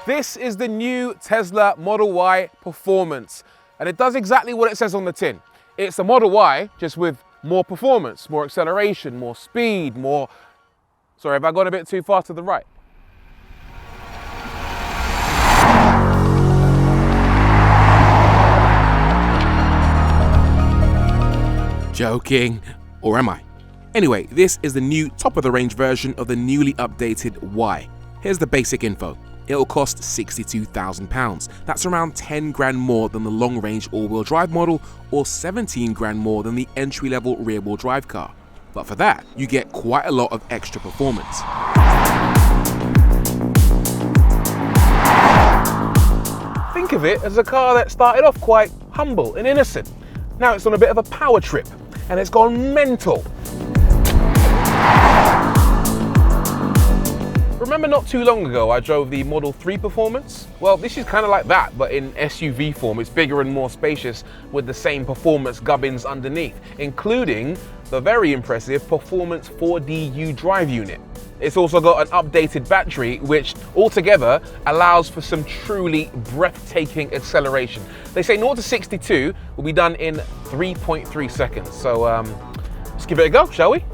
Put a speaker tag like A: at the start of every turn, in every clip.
A: This is the new Tesla Model Y Performance, and it does exactly what it says on the tin. It's a Model Y, just with more performance, more acceleration, more speed, more... Sorry, have I gone a bit too far to the right? Joking, or am I? Anyway, this is the new top-of-the-range version of the newly updated Y. Here's the basic info. It'll cost £62,000. That's around 10 grand more than the long-range all-wheel drive model, or 17 grand more than the entry-level rear-wheel drive car. But for that, you get quite a lot of extra performance. Think of it as a car that started off quite humble and innocent. Now it's on a bit of a power trip, and it's gone mental. Remember not too long ago I drove the Model 3 Performance? Well, this is kind of like that, but in SUV form. It's bigger and more spacious with the same performance gubbins underneath, including the very impressive Performance 4DU drive unit. It's also got an updated battery, which altogether allows for some truly breathtaking acceleration. They say 0 to 62 will be done in 3.3 seconds. So let's give it a go, shall we?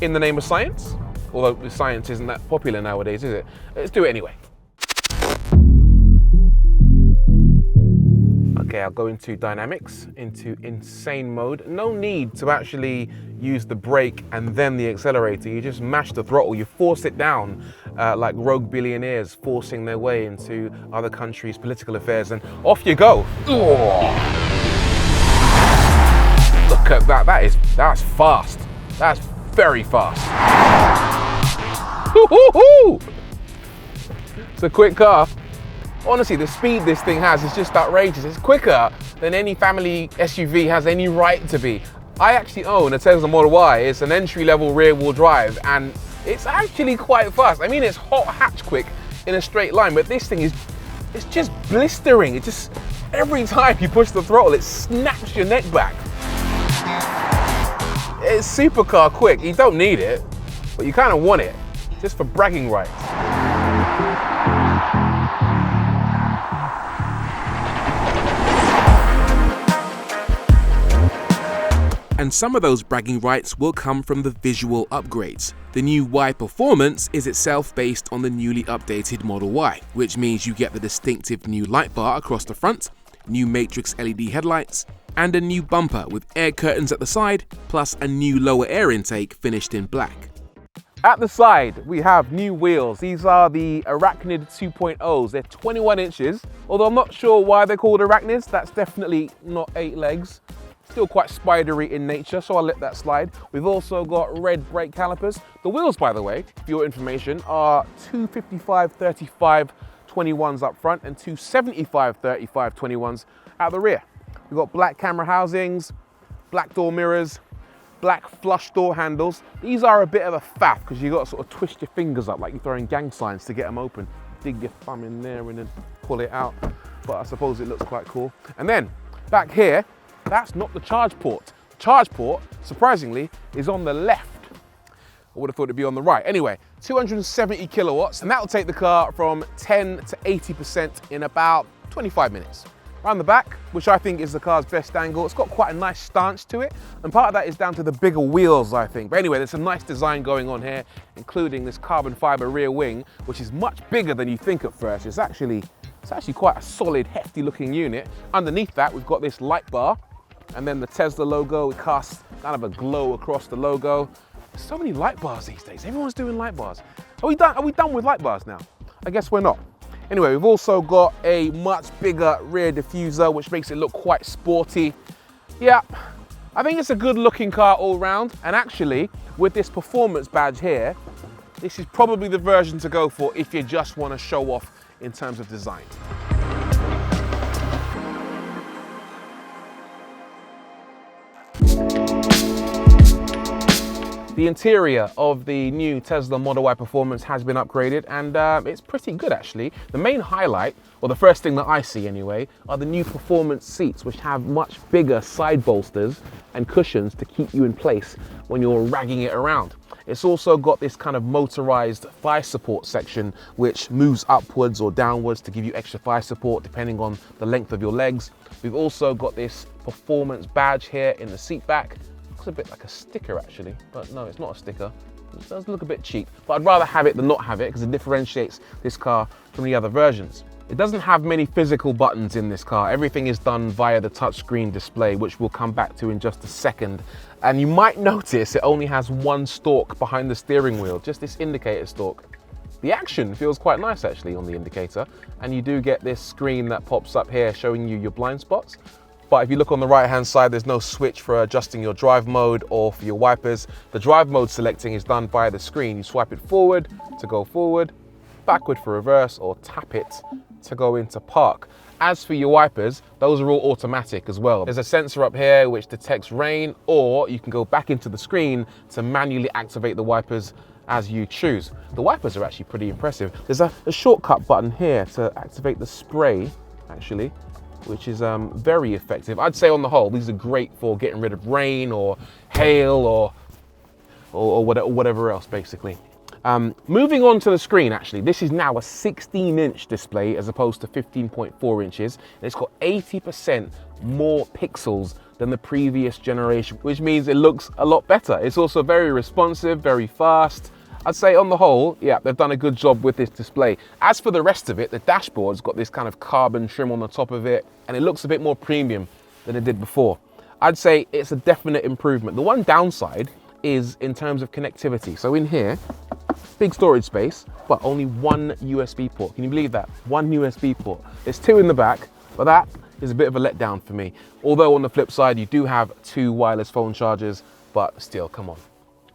A: In the name of science. Although the science isn't that popular nowadays, is it? Let's do it anyway. Okay, I'll go into dynamics, into insane mode. No need to actually use the brake and then the accelerator. You just mash the throttle, you force it down like rogue billionaires forcing their way into other countries' political affairs, and off you go. Oh. Look at that, that's fast. That's very fast. It's a quick car. Honestly, the speed this thing has is just outrageous. It's quicker than any family SUV has any right to be. I actually own a Tesla Model Y. It's an entry-level rear-wheel drive, and it's actually quite fast. I mean, it's hot hatch quick in a straight line, but this thing is, it's just blistering. It just, every time you push the throttle, it snaps your neck back. It's supercar quick. You don't need it, but you kind of want it, just for bragging rights. And some of those bragging rights will come from the visual upgrades. The new Y Performance is itself based on the newly updated Model Y, which means you get the distinctive new light bar across the front, new matrix LED headlights, and a new bumper with air curtains at the side, plus a new lower air intake finished in black. At the side, we have new wheels. These are the Arachnid 2.0s. They're 21 inches, although I'm not sure why they're called Arachnids. That's definitely not 8 legs. Still quite spidery in nature, so I'll let that slide. We've also got red brake calipers. The wheels, by the way, for your information, are 255/35 21s up front and 275/35 21s at the rear. We've got black camera housings, black door mirrors, black flush door handles. These are a bit of a faff because you've got to sort of twist your fingers up like you're throwing gang signs to get them open. Dig your thumb in there and then pull it out. But I suppose it looks quite cool. And then back here, that's not the charge port. The charge port, surprisingly, is on the left. I would have thought it'd be on the right. Anyway, 270 kilowatts, and that'll take the car from 10 to 80% in about 25 minutes. Around the back, which I think is the car's best angle, it's got quite a nice stance to it, and part of that is down to the bigger wheels, I think. But anyway, there's some nice design going on here, including this carbon fiber rear wing, which is much bigger than you think at first. It's actually quite a solid, hefty looking unit. Underneath that, we've got this light bar, and then the Tesla logo. It casts kind of a glow across the logo. There's so many light bars these days. Everyone's doing light bars. Are we done with light bars now? I guess we're not. Anyway, we've also got a much bigger rear diffuser, which makes it look quite sporty. Yeah, I think it's a good looking car all round. And actually, with this performance badge here, this is probably the version to go for if you just want to show off in terms of design. The interior of the new Tesla Model Y Performance has been upgraded, and it's pretty good actually. The main highlight, or the first thing that I see anyway, are the new performance seats, which have much bigger side bolsters and cushions to keep you in place when you're ragging it around. It's also got this kind of motorized thigh support section, which moves upwards or downwards to give you extra thigh support depending on the length of your legs. We've also got this performance badge here in the seat back. Looks a bit like a sticker actually, but no, it's not a sticker. It does look a bit cheap, but I'd rather have it than not have it because it differentiates this car from the other versions. It doesn't have many physical buttons in this car. Everything is done via the touchscreen display, which we'll come back to in just a second. And you might notice it only has one stalk behind the steering wheel, just this indicator stalk. The action feels quite nice actually on the indicator, and you do get this screen that pops up here showing you your blind spots. But if you look on the right hand side, there's no switch for adjusting your drive mode or for your wipers. The drive mode selecting is done via the screen. You swipe it forward to go forward, backward for reverse, or tap it to go into park. As for your wipers, those are all automatic as well. There's a sensor up here which detects rain, or you can go back into the screen to manually activate the wipers as you choose. The wipers are actually pretty impressive. There's a shortcut button here to activate the spray actually, which is very effective. I'd say on the whole, these are great for getting rid of rain or hail or whatever else basically. Moving on to the screen actually, this is now a 16-inch display as opposed to 15.4 inches. And it's got 80% more pixels than the previous generation, which means it looks a lot better. It's also very responsive, very fast. I'd say on the whole, yeah, they've done a good job with this display. As for the rest of it, the dashboard's got this kind of carbon trim on the top of it, and it looks a bit more premium than it did before. I'd say it's a definite improvement. The one downside is in terms of connectivity. So in here, big storage space, but only one USB port. Can you believe that? One USB port. There's two in the back, but that is a bit of a letdown for me. Although on the flip side, you do have two wireless phone chargers, but still, come on.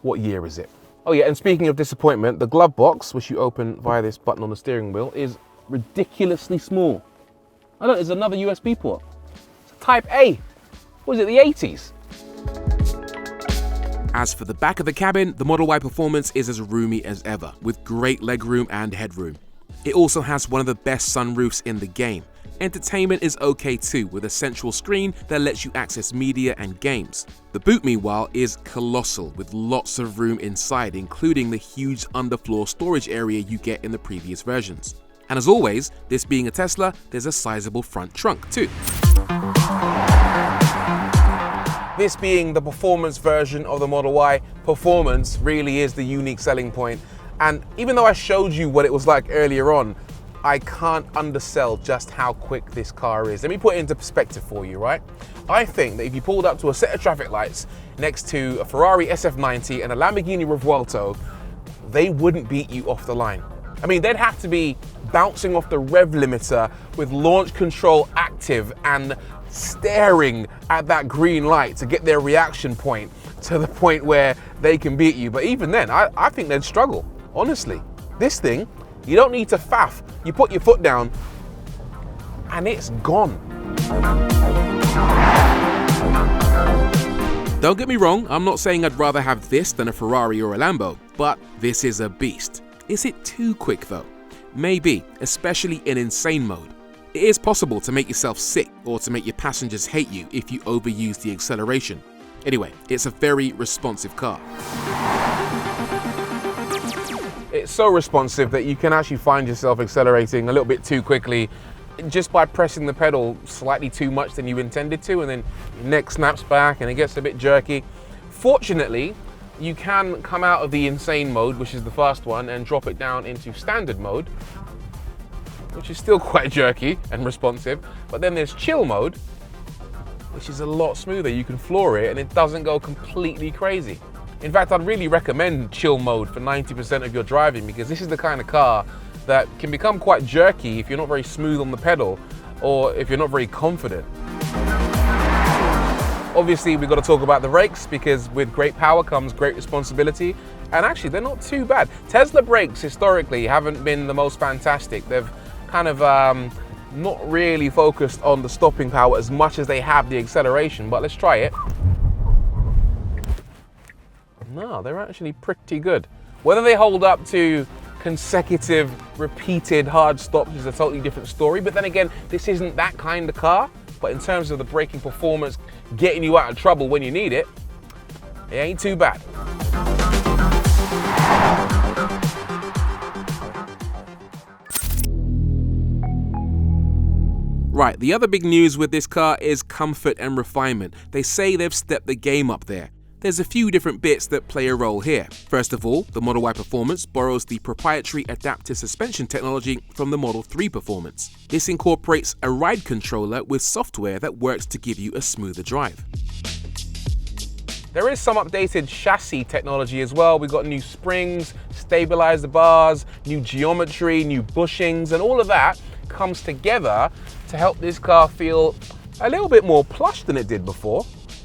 A: What year is it? Oh yeah, and speaking of disappointment, the glove box, which you open via this button on the steering wheel, is ridiculously small. I know, there's another USB port. It's a Type A. Was it the 80s?
B: As for the back of the cabin, the Model Y Performance is as roomy as ever, with great legroom and headroom. It also has one of the best sunroofs in the game. Entertainment is okay too, with a central screen that lets you access media and games. The boot, meanwhile, is colossal, with lots of room inside, including the huge underfloor storage area you get in the previous versions. And as always, this being a Tesla, there's a sizable front trunk too.
A: This being the performance version of the Model Y, performance really is the unique selling point. And even though I showed you what it was like earlier on, I can't undersell just how quick this car is. Let me put it into perspective for you, right? I think that if you pulled up to a set of traffic lights next to a Ferrari SF90 and a Lamborghini Revuelto, they wouldn't beat you off the line. I mean, they'd have to be bouncing off the rev limiter with launch control active and staring at that green light to get their reaction point to the point where they can beat you. But even then, I think they'd struggle, honestly. This thing, you don't need to faff. You put your foot down and it's gone.
B: Don't get me wrong, I'm not saying I'd rather have this than a Ferrari or a Lambo, but this is a beast. Is it too quick though? Maybe, especially in insane mode. It is possible to make yourself sick or to make your passengers hate you if you overuse the acceleration. Anyway, it's a very responsive car.
A: It's so responsive that you can actually find yourself accelerating a little bit too quickly just by pressing the pedal slightly too much than you intended to, and then your neck snaps back and it gets a bit jerky. Fortunately, you can come out of the insane mode, which is the fast one, and drop it down into standard mode, which is still quite jerky and responsive. But then there's chill mode, which is a lot smoother. You can floor it and it doesn't go completely crazy. In fact, I'd really recommend chill mode for 90% of your driving, because this is the kind of car that can become quite jerky if you're not very smooth on the pedal or if you're not very confident. Obviously, we've got to talk about the brakes, because with great power comes great responsibility. And actually, they're not too bad. Tesla brakes historically haven't been the most fantastic. They've kind of not really focused on the stopping power as much as they have the acceleration, but let's try it. No, they're actually pretty good. Whether they hold up to consecutive, repeated hard stops is a totally different story, but then again, this isn't that kind of car. But in terms of the braking performance, getting you out of trouble when you need it, it ain't too bad. Right, the other big news with this car is comfort and refinement. They say they've stepped the game up there. There's a few different bits that play a role here. First of all, the Model Y Performance borrows the proprietary adaptive suspension technology from the Model 3 Performance. This incorporates a ride controller with software that works to give you a smoother drive. There is some updated chassis technology as well. We've got new springs, stabilizer bars, new geometry, new bushings, and all of that comes together to help this car feel a little bit more plush than it did before.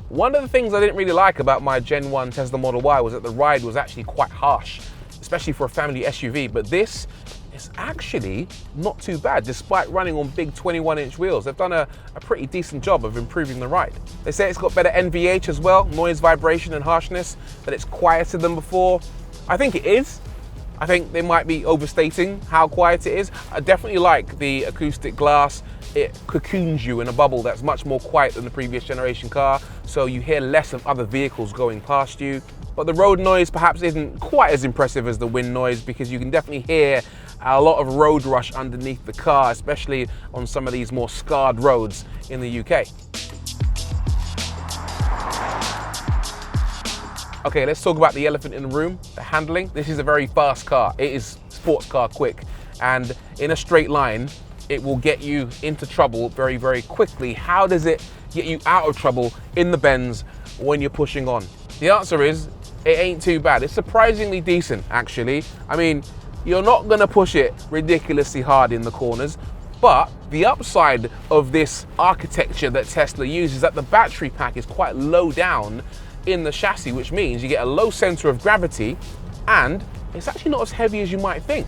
A: One of the things I didn't really like about my Gen 1 Tesla Model Y was that the ride was actually quite harsh, especially for a family SUV, but this is actually not too bad despite running on big 21-inch wheels. They've done a pretty decent job of improving the ride. They say it's got better NVH as well, noise, vibration and harshness, that it's quieter than before. I think it is. I think they might be overstating how quiet it is. I definitely like the acoustic glass. It cocoons you in a bubble that's much more quiet than the previous generation car, so you hear less of other vehicles going past you. But the road noise perhaps isn't quite as impressive as the wind noise, because you can definitely hear a lot of road rush underneath the car, especially on some of these more scarred roads in the UK. Okay, let's talk about the elephant in the room, the handling. This is a very fast car. It is sports car quick, and in a straight line, it will get you into trouble very, very quickly. How does it get you out of trouble in the bends when you're pushing on? The answer is, it ain't too bad. It's surprisingly decent, actually. I mean, you're not gonna push it ridiculously hard in the corners, but the upside of this architecture that Tesla uses is that the battery pack is quite low down in the chassis, which means you get a low center of gravity, and it's actually not as heavy as you might think.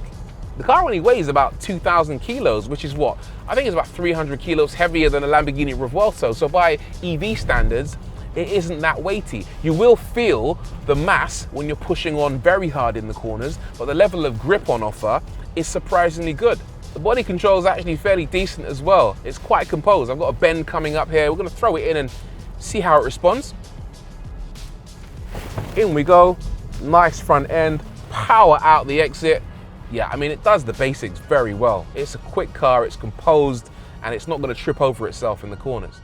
A: The car only weighs about 2,000 kilos, which is what? I think it's about 300 kilos heavier than a Lamborghini Revuelto, so by EV standards, it isn't that weighty. You will feel the mass when you're pushing on very hard in the corners, but the level of grip on offer is surprisingly good. The body control is actually fairly decent as well. It's quite composed. I've got a bend coming up here. We're gonna throw it in and see how it responds. In we go, nice front end, power out the exit. Yeah, I mean, it does the basics very well. It's a quick car, it's composed, and it's not gonna trip over itself in the corners.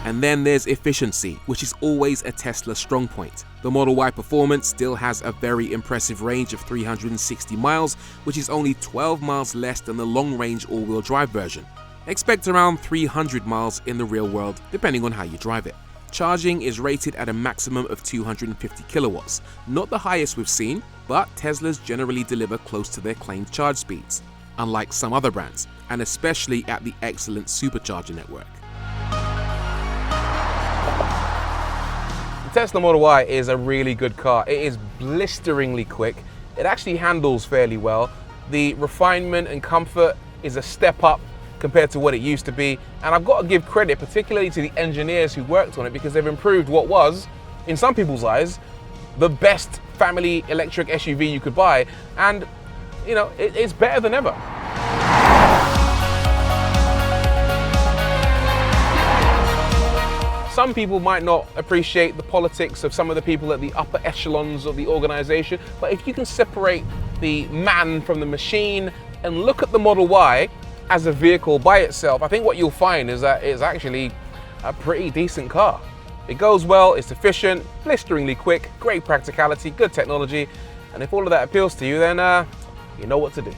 A: And then there's efficiency, which is always a Tesla strong point. The Model Y Performance still has a very impressive range of 360 miles, which is only 12 miles less than the long-range all-wheel drive version. Expect around 300 miles in the real world, depending on how you drive it. Charging is rated at a maximum of 250 kilowatts, not the highest we've seen, but Teslas generally deliver close to their claimed charge speeds, unlike some other brands, and especially at the excellent supercharger network. The Tesla Model Y is a really good car. It is blisteringly quick. It actually handles fairly well. The refinement and comfort is a step up compared to what it used to be, and I've got to give credit particularly to the engineers who worked on it, because they've improved what was, in some people's eyes, the best family electric SUV you could buy, and you know, it's better than ever. Some people might not appreciate the politics of some of the people at the upper echelons of the organization, but if you can separate the man from the machine and look at the Model Y as a vehicle by itself, I think what you'll find is that it's actually a pretty decent car. It goes well, it's efficient, blisteringly quick, great practicality, good technology, and if all of that appeals to you, then you know what to do.